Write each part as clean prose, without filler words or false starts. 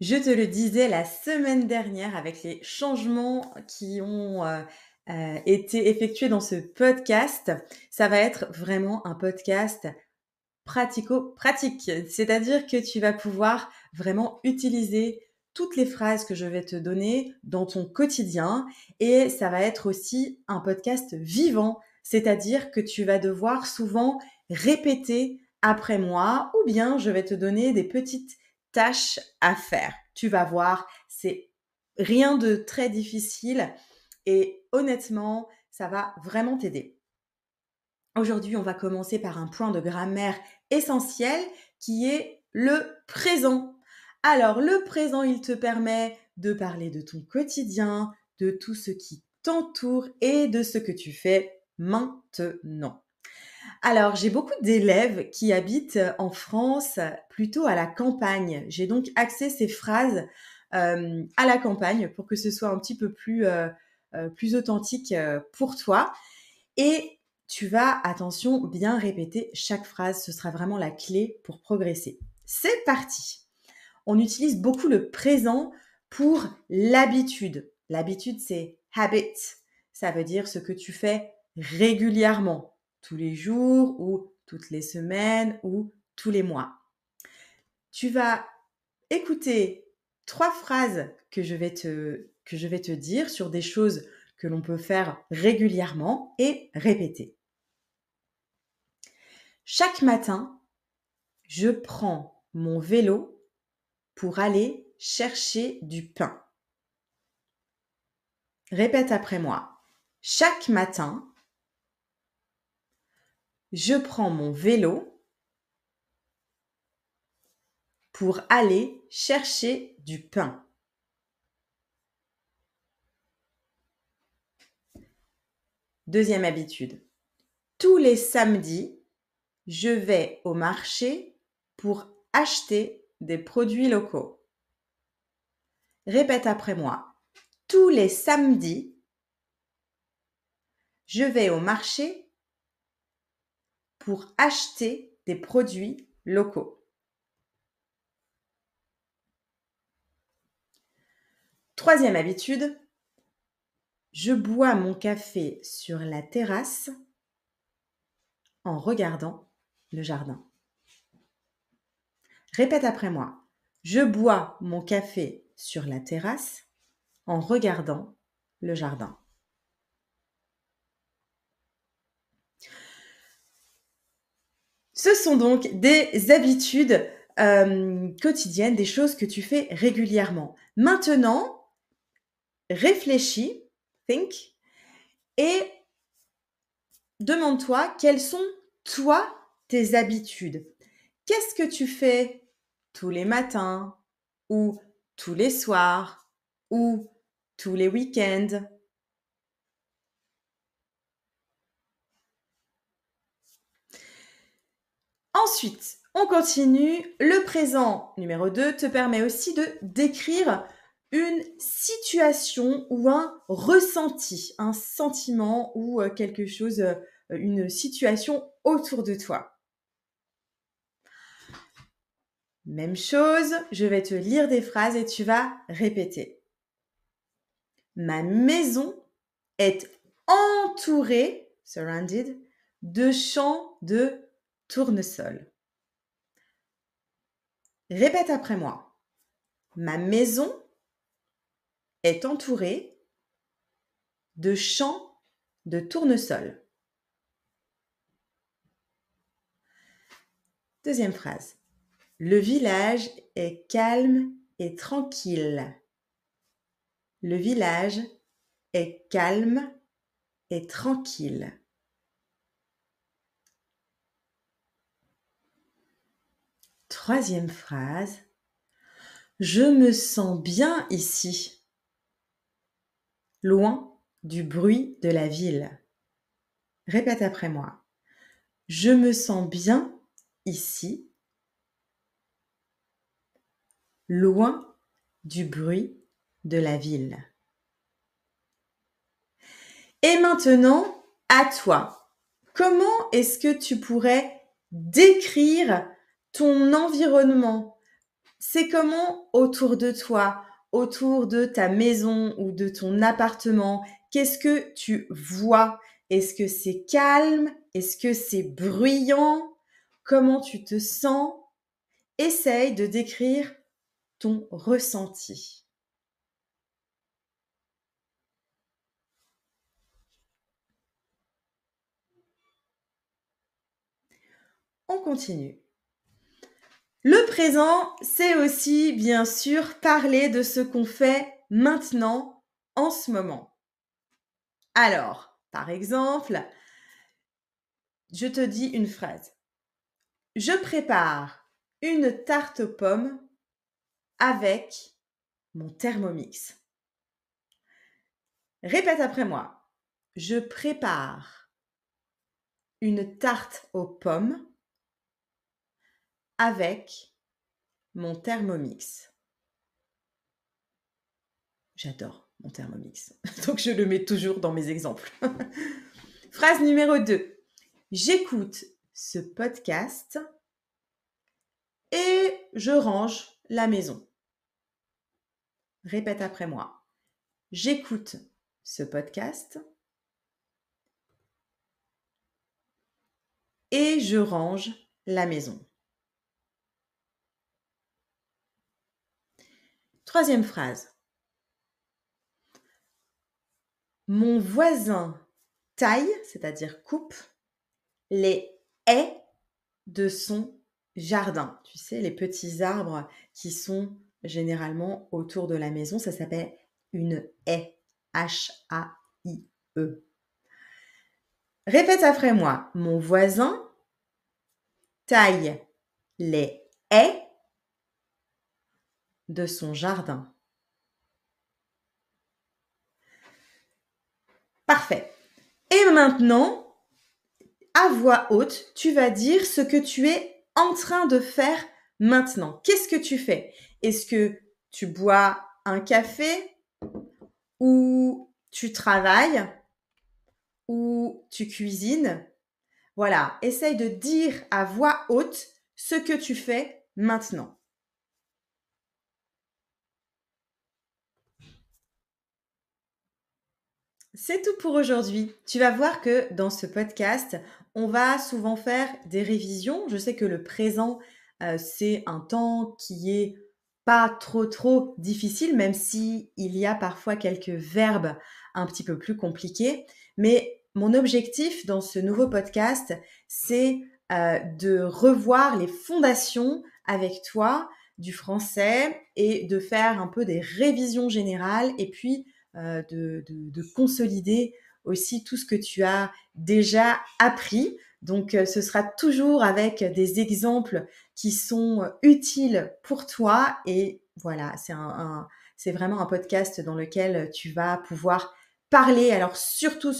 Je te le disais la semaine dernière avec les changements qui ont, été effectués dans ce podcast, ça va être vraiment un podcast pratico-pratique. C'est-à-dire que tu vas pouvoir vraiment utiliser toutes les phrases que je vais te donner dans ton quotidien et ça va être aussi un podcast vivant. C'est-à-dire que tu vas devoir souvent répéter après moi ou bien je vais te donner des petites tâches à faire. Tu vas voir, c'est rien de très difficile et honnêtement, ça va vraiment t'aider. Aujourd'hui, on va commencer par un point de grammaire essentiel qui est le présent. Alors, le présent, il te permet de parler de ton quotidien, de tout ce qui t'entoure et de ce que tu fais maintenant. Alors, j'ai beaucoup d'élèves qui habitent en France, plutôt à la campagne. J'ai donc axé ces phrases à la campagne pour que ce soit un petit peu plus authentique pour toi. Et tu vas, attention, bien répéter chaque phrase. Ce sera vraiment la clé pour progresser. C'est parti. On utilise beaucoup le présent pour l'habitude. L'habitude, c'est habit. Ça veut dire ce que tu fais régulièrement, tous les jours ou toutes les semaines ou tous les mois. Tu vas écouter 3 phrases que je vais te dire sur des choses que l'on peut faire régulièrement et répéter. Chaque matin, je prends mon vélo pour aller chercher du pain. Répète après moi. Chaque matin, je prends mon vélo pour aller chercher du pain. Deuxième habitude. Tous les samedis, je vais au marché pour acheter des produits locaux. Répète après moi. Tous les samedis, je vais au marché pour acheter des produits locaux. Troisième habitude, je bois mon café sur la terrasse en regardant le jardin. Répète après moi. Je bois mon café sur la terrasse en regardant le jardin. Ce sont donc des habitudes quotidiennes, des choses que tu fais régulièrement. Maintenant, réfléchis, think, et demande-toi quelles sont, toi, tes habitudes. Qu'est-ce que tu fais tous les matins ou tous les soirs ou tous les week-ends? Ensuite, on continue. Le présent numéro 2 te permet aussi de décrire une situation ou un ressenti, un sentiment ou quelque chose, une situation autour de toi. Même chose, je vais te lire des phrases et tu vas répéter. Ma maison est entourée, surrounded, de champs de tournesol. Répète après moi. Ma maison est entourée de champs de tournesol. Deuxième phrase. Le village est calme et tranquille. Le village est calme et tranquille. Troisième phrase. Je me sens bien ici, loin du bruit de la ville. Répète après moi. Je me sens bien ici, loin du bruit de la ville. Et maintenant, à toi. Comment est-ce que tu pourrais décrire ton environnement, C'est comment autour de toi, autour de ta maison ou de ton appartement, qu'est-ce que tu vois? Est-ce que c'est calme? Est-ce que c'est bruyant? Comment tu te sens? Essaye de décrire ton ressenti. On continue. Le présent, c'est aussi bien sûr parler de ce qu'on fait maintenant, en ce moment. Alors, par exemple, je te dis une phrase. Je prépare une tarte aux pommes avec mon Thermomix. Répète après moi. Je prépare une tarte aux pommes avec mon Thermomix. J'adore mon Thermomix. Donc je le mets toujours dans mes exemples. Phrase numéro 2. J'écoute ce podcast et je range la maison. Répète après moi. J'écoute ce podcast et je range la maison. Troisième phrase. Mon voisin taille, c'est-à-dire coupe, les haies de son jardin. Tu sais, les petits arbres qui sont généralement autour de la maison, ça s'appelle une haie. H-A-I-E. Répète après moi. Mon voisin taille les haies de son jardin. Parfait. Et maintenant, à voix haute, tu vas dire ce que tu es en train de faire maintenant. Qu'est-ce que tu fais? Est-ce que tu bois un café ou tu travailles ou tu cuisines? Voilà, essaye de dire à voix haute ce que tu fais maintenant. C'est tout pour aujourd'hui. Tu vas voir que dans ce podcast, on va souvent faire des révisions. Je sais que le présent, c'est un temps qui est pas trop difficile, même si il y a parfois quelques verbes un petit peu plus compliqués. Mais mon objectif dans ce nouveau podcast, c'est, de revoir les fondations avec toi du français et de faire un peu des révisions générales et puis de consolider aussi tout ce que tu as déjà appris. Donc, ce sera toujours avec des exemples qui sont utiles pour toi. Et voilà, c'est vraiment un podcast dans lequel tu vas pouvoir parler. Alors, surtout,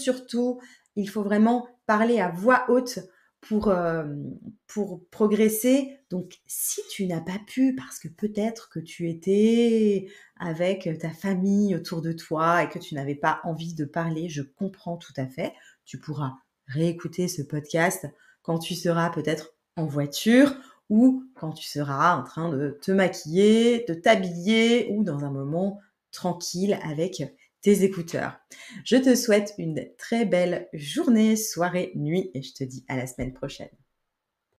il faut vraiment parler à voix haute pour, euh, pour progresser. Donc, si tu n'as pas pu, parce que peut-être que tu étais avec ta famille autour de toi et que tu n'avais pas envie de parler, je comprends tout à fait. Tu pourras réécouter ce podcast quand tu seras peut-être en voiture ou quand tu seras en train de te maquiller, de t'habiller ou dans un moment tranquille avec tes écouteurs. Je te souhaite une très belle journée, soirée, nuit et je te dis à la semaine prochaine.